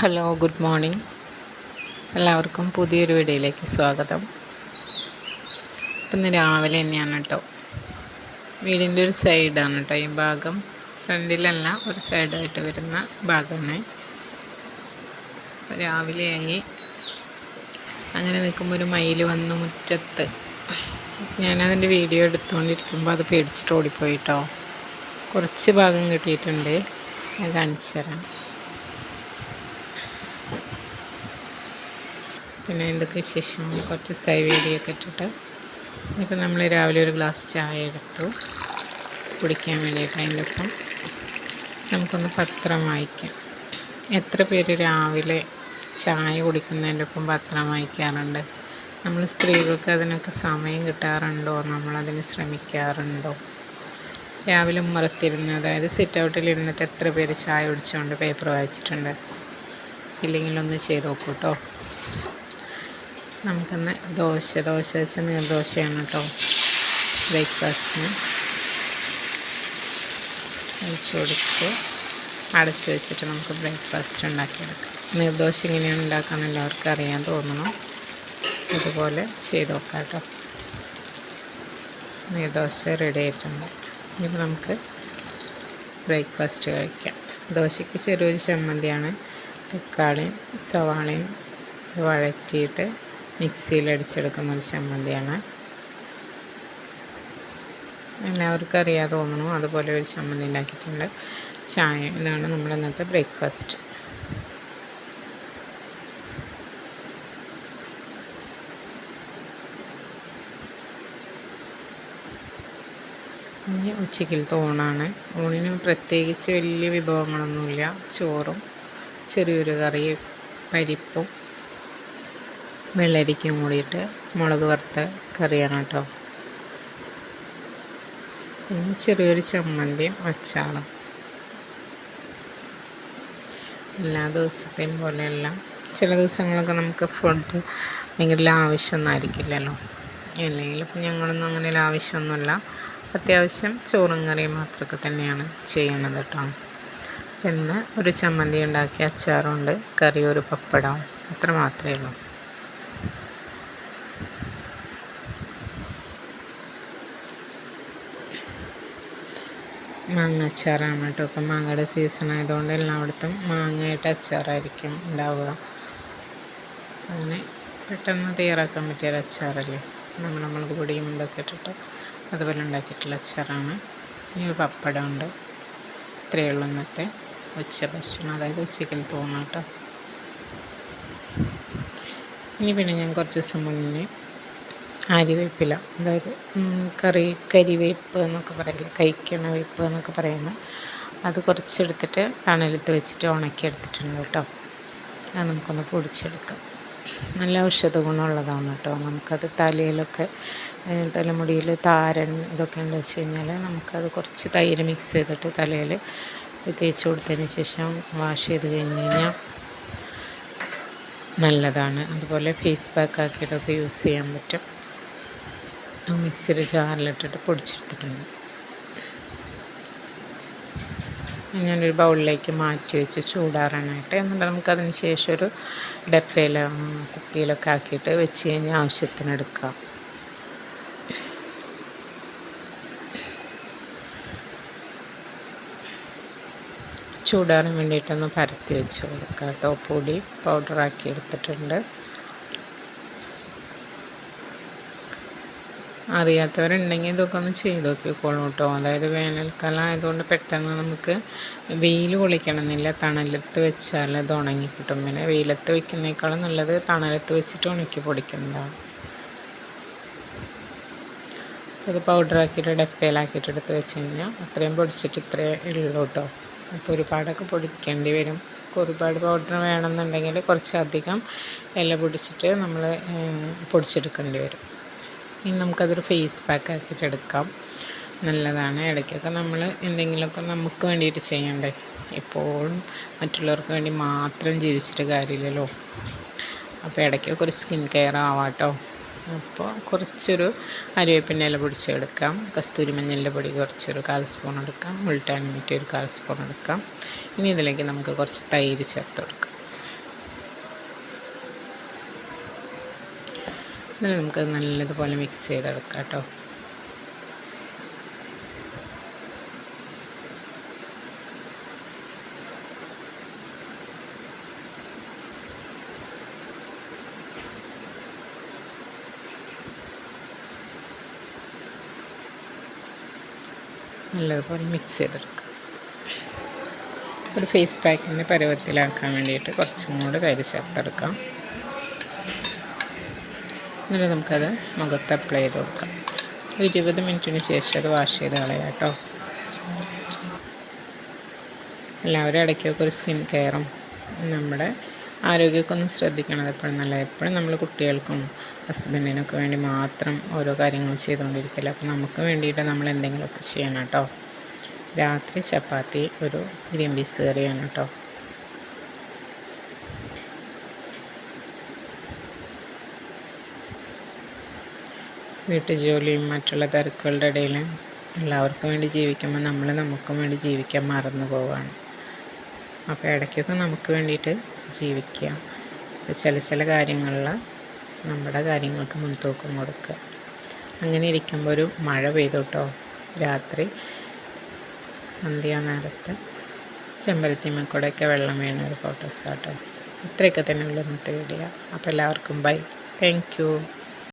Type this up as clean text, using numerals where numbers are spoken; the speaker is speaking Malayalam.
Hello, good morning. എല്ലാവർക്കും പുതിയൊരു വീഡിയോയിലേക്ക് സ്വാഗതം. ഇപ്പം ഇന്ന് രാവിലെ തന്നെയാണ് കേട്ടോ. വീടിൻ്റെ ഒരു സൈഡാണ് കേട്ടോ ഈ ഭാഗം. ഫ്രണ്ടിലല്ല, ഒരു സൈഡായിട്ട് വരുന്ന ഭാഗമാണ്. രാവിലെയായി. അങ്ങനെ നിൽക്കുമ്പോൾ ഒരു മയിൽ വന്ന് മുറ്റത്ത്. ഞാനതിൻ്റെ വീഡിയോ എടുത്തുകൊണ്ടിരിക്കുമ്പോൾ അത് പേടിച്ചിട്ട് ഓടിപ്പോയിട്ടോ. കുറച്ച് ഭാഗം കിട്ടിയിട്ടുണ്ട്, ഞാൻ കാണിച്ചു തരാം. പിന്നെ എന്തൊക്കെ വിശേഷം, കുറച്ച് സൈവേഡിയൊക്കെ ഇട്ടിട്ട്. ഇപ്പം നമ്മൾ രാവിലെ ഒരു ഗ്ലാസ് ചായ എടുത്തു കുടിക്കാൻ വേണ്ടിയിട്ട്. അതിൻ്റെ ഒപ്പം നമുക്കൊന്ന് പത്രം വായിക്കാം. എത്ര പേര് രാവിലെ ചായ കുടിക്കുന്നതിൻ്റെ ഒപ്പം പത്രം വായിക്കാറുണ്ട്? നമ്മൾ സ്ത്രീകൾക്ക് അതിനൊക്കെ സമയം കിട്ടാറുണ്ടോ? നമ്മളതിന് ശ്രമിക്കാറുണ്ടോ? രാവിലെ ഉമ്മറത്തിരുന്ന്, അതായത് സിറ്റ് ഔട്ടിലിരുന്നിട്ട് എത്ര പേര് ചായ കുടിച്ചുകൊണ്ട് പേപ്പർ വായിച്ചിട്ടുണ്ട്? ഇല്ലെങ്കിലൊന്ന് ചെയ്ത് നോക്കൂ കേട്ടോ. നമുക്കിന്ന് ദോശ വെച്ച നീർദോശയാണ് കേട്ടോ ബ്രേക്ക്ഫാസ്റ്റിന്. ഒഴിച്ച് കൊടുത്ത് അടച്ച് വെച്ചിട്ട് നമുക്ക് ബ്രേക്ക്ഫാസ്റ്റ് ഉണ്ടാക്കിയെടുക്കാം. നീർദോശ ഇങ്ങനെയാണ് ഉണ്ടാക്കാമെന്ന് എല്ലാവർക്കും അറിയാൻ തോന്നണം. അതുപോലെ ചെയ്ത് നോക്കാം കേട്ടോ. നീർദോശ റെഡി ആയിട്ടുണ്ട്. ഇനിയിപ്പോൾ നമുക്ക് ബ്രേക്ക്ഫാസ്റ്റ് കഴിക്കാം. ദോശയ്ക്ക് ചെറിയൊരു ചമ്മന്തിയാണ്. തക്കാളിയും സവാളയും വഴറ്റിയിട്ട് മിക്സിയിൽ അടിച്ചെടുക്കുന്ന ഒരു ചമ്മന്തിയാണ്. എല്ലാവർക്കും അറിയാതെ തോന്നുന്നു. അതുപോലെ ഒരു ചമ്മന്തി ഉണ്ടാക്കിയിട്ടുണ്ട്. ചായ. ഇതാണ് നമ്മുടെ ഇന്നത്തെ ബ്രേക്ക്ഫാസ്റ്റ്. ഇനി ഉച്ചയ്ക്കലത്തെ ഊണാണ്. ഊണിന് പ്രത്യേകിച്ച് വലിയ വിഭവങ്ങളൊന്നുമില്ല. ചോറും ചെറിയൊരു കറി, പരിപ്പും വെള്ളരിക്കും കൂടിയിട്ട് മുളക് വറുത്ത കറിയാണ് കേട്ടോ. പിന്നെ ചെറിയൊരു ചമ്മന്തിയും അച്ചാറും. എല്ലാ ദിവസത്തെയും പോലെയല്ല. ചില ദിവസങ്ങളൊക്കെ നമുക്ക് ഫുഡ് ഭയങ്കര ആവശ്യമൊന്നും ആയിരിക്കില്ലല്ലോ. അല്ലെങ്കിൽ ഇപ്പം ഞങ്ങളൊന്നും അങ്ങനെ ആവശ്യമൊന്നുമില്ല. അത്യാവശ്യം ചോറും കറിയും മാത്രമൊക്കെ തന്നെയാണ് ചെയ്യണത് കേട്ടോ. പിന്നെ ഒരു ചമ്മന്തി ഉണ്ടാക്കി, അച്ചാറുണ്ട്, കറി, ഒരു പപ്പടം, അത്ര മാത്രമേ ഉള്ളൂ. മാങ്ങ അച്ചാറാണ് കേട്ടോ. ഇപ്പം മാങ്ങയുടെ സീസൺ ആയതുകൊണ്ട് എല്ലായിടത്തും മാങ്ങയുടെ അച്ചാറായിരിക്കും ഉണ്ടാവുക. അങ്ങനെ പെട്ടെന്ന് തയ്യാറാക്കാൻ പറ്റിയൊരു അച്ചാറല്ലേ. നമ്മുടെ മുളക് പൊടിയും ഇതൊക്കെ ഇട്ടിട്ട് അതുപോലെ ഉണ്ടാക്കിയിട്ടുള്ള അച്ചാറാണ്. ഇനി ഒരു പപ്പടം ഉണ്ട്. ഇത്രയേ ഉള്ളൂ ഇന്നത്തെ ഭക്ഷണം, അതായത് ഉച്ചയ്ക്ക് തോന്നും കേട്ടോ. ഇനി പിന്നെ ഞാൻ കുറച്ച് ദിവസം മുന്നേ ആര്യവേപ്പില, അതായത് കരിവേപ്പ് എന്നൊക്കെ പറയില്ല, കഴിക്കണ വേപ്പ് എന്നൊക്കെ പറയുന്നു, അത് കുറച്ചെടുത്തിട്ട് തണലത്ത് വെച്ചിട്ട് ഉണക്കിയെടുത്തിട്ടുണ്ട് കേട്ടോ. അത് നമുക്കൊന്ന് പൊടിച്ചെടുക്കാം. നല്ല ഔഷധ ഗുണമുള്ളതാണ് കേട്ടോ. നമുക്കത് തലയിലൊക്കെ, തലമുടിയിൽ താരൻ ഇതൊക്കെ ഉണ്ട് വെച്ച് കഴിഞ്ഞാൽ നമുക്കത് കുറച്ച് തൈര് മിക്സ് ചെയ്തിട്ട് തലയിൽ തേച്ച് കൊടുത്തതിന് ശേഷം വാഷ് ചെയ്ത് കഴിഞ്ഞ് കഴിഞ്ഞാൽ നല്ലതാണ്. അതുപോലെ ഫേസ് പാക്ക് ആക്കിയിട്ടൊക്കെ യൂസ് ചെയ്യാൻ പറ്റും. മിക്സിയുടെ ജാറിലിട്ടിട്ട് പൊടിച്ചെടുത്തിട്ടുണ്ട്. ഞാനൊരു ബൗളിലേക്ക് മാറ്റി വെച്ച് ചൂടാറാനായിട്ട്. എന്നിട്ട് നമുക്കതിന് ശേഷം ഒരു ഡപ്പയിലോ കുപ്പിയിലൊക്കെ ആക്കിയിട്ട് വെച്ച് കഴിഞ്ഞാൽ ആവശ്യത്തിന് എടുക്കാം. ചൂടാറാൻ വേണ്ടിയിട്ടൊന്ന് പരത്തി വെച്ച് കൊടുക്കാം കേട്ടോ. പൊടി പൗഡറാക്കി എടുത്തിട്ടുണ്ട്. അറിയാത്തവരുണ്ടെങ്കിൽ ഇതൊക്കെ ഒന്ന് ചെയ്ത് നോക്കിക്കോളൂ കേട്ടോ. അതായത് വേനൽക്കാലം ആയതുകൊണ്ട് പെട്ടെന്ന് നമുക്ക് വെയിൽ കൊള്ളിക്കണമെന്നില്ല. തണലത്ത് വെച്ചാൽ അത് ഉണങ്ങി കിട്ടും. പിന്നെ വെയിലത്ത് വയ്ക്കുന്നേക്കാളും നല്ലത് തണലത്ത് വെച്ചിട്ട് ഉണക്കി പൊടിക്കുന്നതാണ്. അത് പൗഡറാക്കിയിട്ട് ഡപ്പയിലാക്കിയിട്ട് എടുത്ത് വെച്ച് കഴിഞ്ഞാൽ അത്രയും പൊടിച്ചിട്ട് ഇത്രയേ ഉള്ളൂ കേട്ടോ. അപ്പോൾ ഒരുപാടൊക്കെ പൊടിക്കേണ്ടി വരും. ഒരുപാട് പൗഡർ വേണമെന്നുണ്ടെങ്കിൽ കുറച്ചധികം ഇല പൊടിച്ചിട്ട് നമ്മൾ പൊടിച്ചെടുക്കേണ്ടി വരും. ഇനി നമുക്കതൊരു ഫേസ് പാക്ക് ആക്കിയിട്ട് എടുക്കാം. നല്ലതാണ്. ഇടയ്ക്കൊക്കെ നമ്മൾ എന്തെങ്കിലുമൊക്കെ നമുക്ക് വേണ്ടിയിട്ട് ചെയ്യണ്ടേ. എപ്പോഴും മറ്റുള്ളവർക്ക് വേണ്ടി മാത്രം ജീവിച്ചിട്ട് കാര്യമില്ലല്ലോ. അപ്പോൾ ഇടയ്ക്കൊക്കെ ഒരു സ്കിൻ കെയർ ആവാം കേട്ടോ. അപ്പോൾ കുറച്ചൊരു അരിവേപ്പിൻ്റെ ഇല പൊടിച്ചെടുക്കാം. കസ്തൂരി മഞ്ഞളിൻ്റെ പൊടി കുറച്ചൊരു 1/4 സ്പൂൺ എടുക്കാം. മുൾട്ടാനി മിറ്റി ഒരു 1/4 സ്പൂൺ എടുക്കാം. ഇനി ഇതിലേക്ക് നമുക്ക് കുറച്ച് തൈര് ചേർത്ത് കൊടുക്കാം. എന്നിട്ട് നമുക്കത് നല്ലതുപോലെ മിക്സ് ചെയ്തെടുക്കാം കേട്ടോ. നല്ലതുപോലെ മിക്സ് ചെയ്തെടുക്കുക. ഒരു ഫേസ് പാക്കിൻ്റെ പരുവത്തിലാക്കാൻ വേണ്ടിയിട്ട് കുറച്ചും കൂടി തൈര് ചേർത്തെടുക്കാം. എന്നിട്ട് നമുക്കത് മുഖത്ത് അപ്ലൈ ചെയ്ത് കൊടുക്കാം. 20 മിനിറ്റിന് ശേഷം അത് വാഷ് ചെയ്ത് കളയാം കേട്ടോ. എല്ലാവരും ഇടയ്ക്കൊക്കെ ഒരു സ്കിൻ കെയറും നമ്മുടെ ആരോഗ്യമൊക്കെ ഒന്ന് ശ്രദ്ധിക്കണം. എപ്പോഴും നല്ലത്. എപ്പോഴും നമ്മൾ കുട്ടികൾക്കും ഹസ്ബൻഡിനൊക്കെ വേണ്ടി മാത്രം ഓരോ കാര്യങ്ങൾ ചെയ്തുകൊണ്ടിരിക്കില്ല. അപ്പോൾ നമുക്ക് വേണ്ടിയിട്ട് നമ്മൾ എന്തെങ്കിലുമൊക്കെ ചെയ്യണം കേട്ടോ. രാത്രി ചപ്പാത്തി, ഒരു ഗ്രീൻ പീസ് കറിയാണ് കേട്ടോ. വീട്ടുജോലിയും മറ്റുള്ള തിരക്കുകളുടെ ഇടയിൽ എല്ലാവർക്കും വേണ്ടി ജീവിക്കുമ്പോൾ നമ്മൾ നമുക്കും വേണ്ടി ജീവിക്കാൻ മറന്നു പോവുകയാണ്. അപ്പോൾ ഇടയ്ക്കൊക്കെ നമുക്ക് വേണ്ടിയിട്ട് ജീവിക്കുക. ചില കാര്യങ്ങളിൽ നമ്മുടെ കാര്യങ്ങൾക്ക് മുൻതൂക്കം കൊടുക്കുക. അങ്ങനെ ഇരിക്കുമ്പോൾ ഒരു മഴ പെയ്തു കേട്ടോ. രാത്രി സന്ധ്യാനേരത്ത് ചെമ്പരത്തിമ്മക്കൂടെയൊക്കെ വെള്ളം വീണ ഒരു ഫോട്ടോസാട്ടോ. ഇത്രയൊക്കെ തന്നെ ഉള്ളൂ ഇന്നത്തെ വീഡിയോ. അപ്പോൾ എല്ലാവർക്കും ബൈ. Thank you.